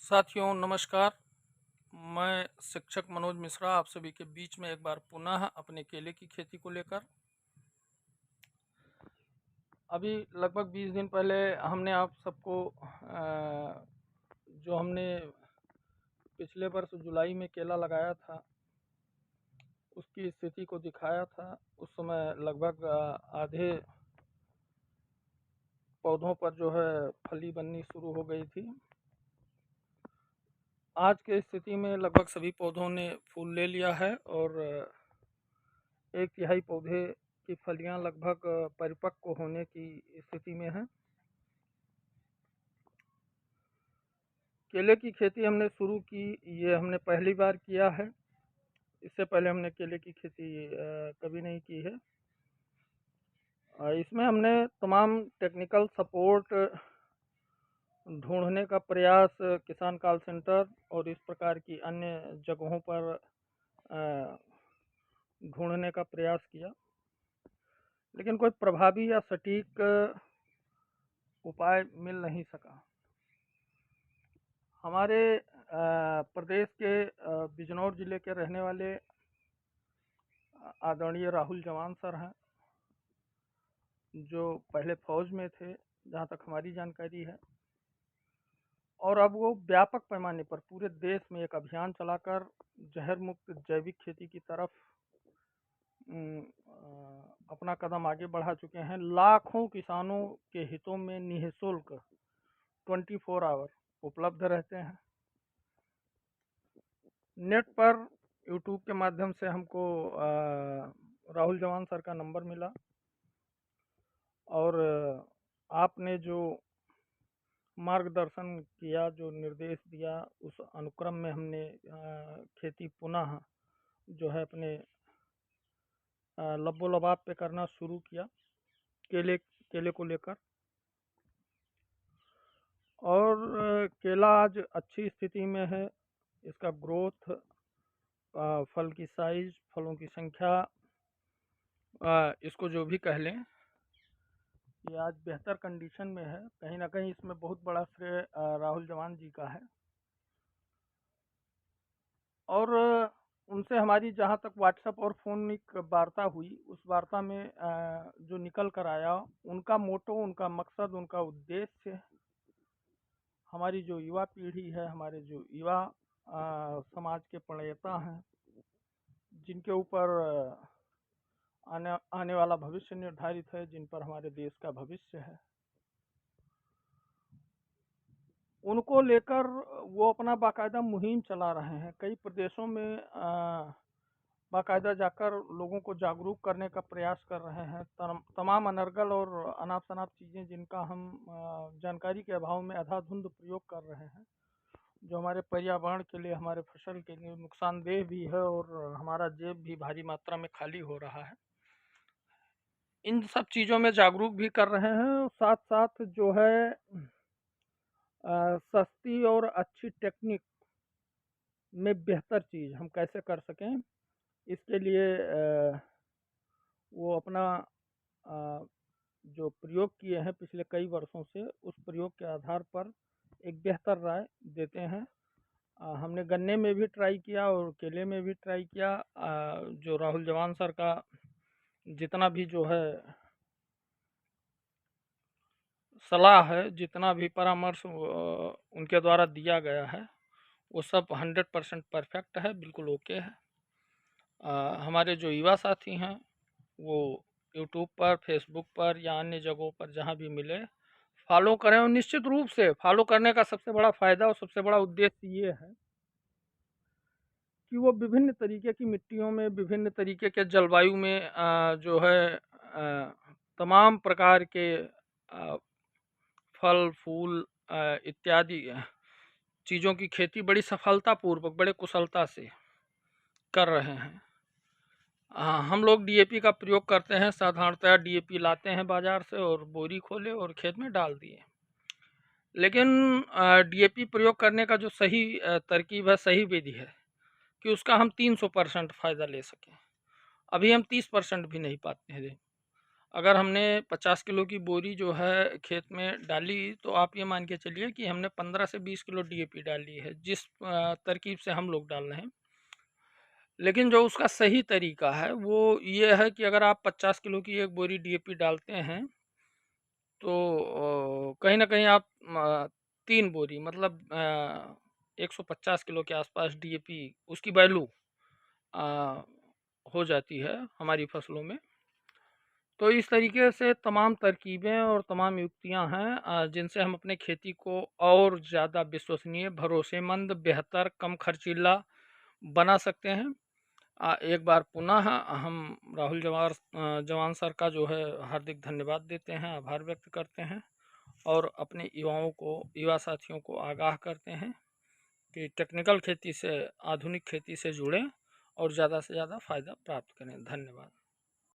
साथियों नमस्कार। मैं शिक्षक मनोज मिश्रा आप सभी के बीच में एक बार पुनः अपने केले की खेती को लेकर। अभी लगभग 20 दिन पहले हमने आप सबको जो हमने पिछले वर्ष जुलाई में केला लगाया था उसकी स्थिति को दिखाया था। उस समय लगभग आधे पौधों पर जो है फली बननी शुरू हो गई थी। आज के स्थिति में लगभग सभी पौधों ने फूल ले लिया है और 1/3 पौधे की फलियां लगभग परिपक्व होने की स्थिति में है। केले की खेती हमने शुरू की, ये हमने पहली बार किया है। इससे पहले हमने केले की खेती कभी नहीं की है। इसमें हमने तमाम टेक्निकल सपोर्ट ढूंढने का प्रयास किसान कॉल सेंटर और इस प्रकार की अन्य जगहों पर ढूंढने का प्रयास किया, लेकिन कोई प्रभावी या सटीक उपाय मिल नहीं सका। हमारे प्रदेश के बिजनौर जिले के रहने वाले आदरणीय राहुल जवान सर हैं, जो पहले फौज में थे जहाँ तक हमारी जानकारी है, और अब वो व्यापक पैमाने पर पूरे देश में एक अभियान चलाकर जहर मुक्त जैविक खेती की तरफ अपना कदम आगे बढ़ा चुके हैं। लाखों किसानों के हितों में निःशुल्क 24 आवर उपलब्ध रहते हैं। नेट पर यूट्यूब के माध्यम से हमको राहुल जवान सर का नंबर मिला और आपने जो मार्गदर्शन किया, जो निर्देश दिया, उस अनुक्रम में हमने खेती पुनः जो है अपने लब्बो लबाब पे करना शुरू किया केले को लेकर। और केला आज अच्छी स्थिति में है। इसका ग्रोथ, फल की साइज, फलों की संख्या, इसको जो भी कह लें, ये आज बेहतर कंडीशन में है। कहीं ना कहीं इसमें बहुत बड़ा श्रेय राहुल जवान जी का है। और उनसे हमारी जहाँ तक व्हाट्सएप और फोनिक वार्ता हुई, उस वार्ता में जो निकल कर आया, उनका मोटो, उनका मकसद, उनका उद्देश्य हमारी जो युवा पीढ़ी है, हमारे जो युवा समाज के प्रणेता हैं, जिनके ऊपर आने वाला भविष्य निर्धारित है, जिन पर हमारे देश का भविष्य है, उनको लेकर वो अपना बाकायदा मुहिम चला रहे हैं। कई प्रदेशों में बाकायदा जाकर लोगों को जागरूक करने का प्रयास कर रहे हैं। तमाम अनर्गल और अनाप शनाप चीज़ें जिनका हम जानकारी के अभाव में अंधाधुंध प्रयोग कर रहे हैं, जो हमारे पर्यावरण के लिए, हमारे फसल के लिए नुकसानदेह भी है और हमारा जेब भी भारी मात्रा में खाली हो रहा है। इन सब चीज़ों में जागरूक भी कर रहे हैं। साथ साथ जो है सस्ती और अच्छी टेक्निक में बेहतर चीज़ हम कैसे कर सकें, इसके लिए वो अपना जो प्रयोग किए हैं पिछले कई वर्षों से, उस प्रयोग के आधार पर एक बेहतर राय देते हैं। हमने गन्ने में भी ट्राई किया और केले में भी ट्राई किया। जो राहुल जवान सर का जितना भी जो है सलाह है, जितना भी परामर्श उनके द्वारा दिया गया है, वो सब 100% परफेक्ट है, बिल्कुल ओके है। हमारे जो युवा साथी हैं वो यूट्यूब पर, फेसबुक पर या अन्य जगहों पर जहाँ भी मिले फॉलो करें। और निश्चित रूप से फॉलो करने का सबसे बड़ा फ़ायदा और सबसे बड़ा उद्देश्य ये है कि वो विभिन्न तरीके की मिट्टियों में, विभिन्न तरीके के जलवायु में जो है तमाम प्रकार के फल फूल इत्यादि चीज़ों की खेती बड़ी सफलतापूर्वक, बड़े कुशलता से कर रहे हैं। हम लोग डीएपी का प्रयोग करते हैं। साधारणतः डीएपी लाते हैं बाज़ार से और बोरी खोले और खेत में डाल दिए। लेकिन डीएपी प्रयोग करने का जो सही तरकीब है, सही विधि है कि उसका हम 300% फ़ायदा ले सकें, अभी हम 30% भी नहीं पाते हैं। अगर हमने 50 किलो की बोरी जो है खेत में डाली, तो आप ये मान के चलिए कि हमने 15 से 20 किलो डीएपी डाली है, जिस तरकीब से हम लोग डाल रहे हैं। लेकिन जो उसका सही तरीका है वो ये है कि अगर आप 50 किलो की एक बोरी डीएपी डालते हैं, तो कहीं न कहीं आप 3 बोरी मतलब 150 किलो के आसपास डीएपी उसकी वैल्यू अ, हो जाती है हमारी फसलों में। तो इस तरीके से तमाम तरकीबें और तमाम युक्तियाँ हैं जिनसे हम अपने खेती को और ज़्यादा विश्वसनीय, भरोसेमंद, बेहतर, कम खर्चीला बना सकते हैं। एक बार पुनः हम राहुल जवान सर का जो है हार्दिक धन्यवाद देते हैं, आभार व्यक्त करते हैं और अपने युवा साथियों को आगाह करते हैं कि टेक्निकल खेती से, आधुनिक खेती से जुड़ें और ज़्यादा से ज़्यादा फ़ायदा प्राप्त करें। धन्यवाद।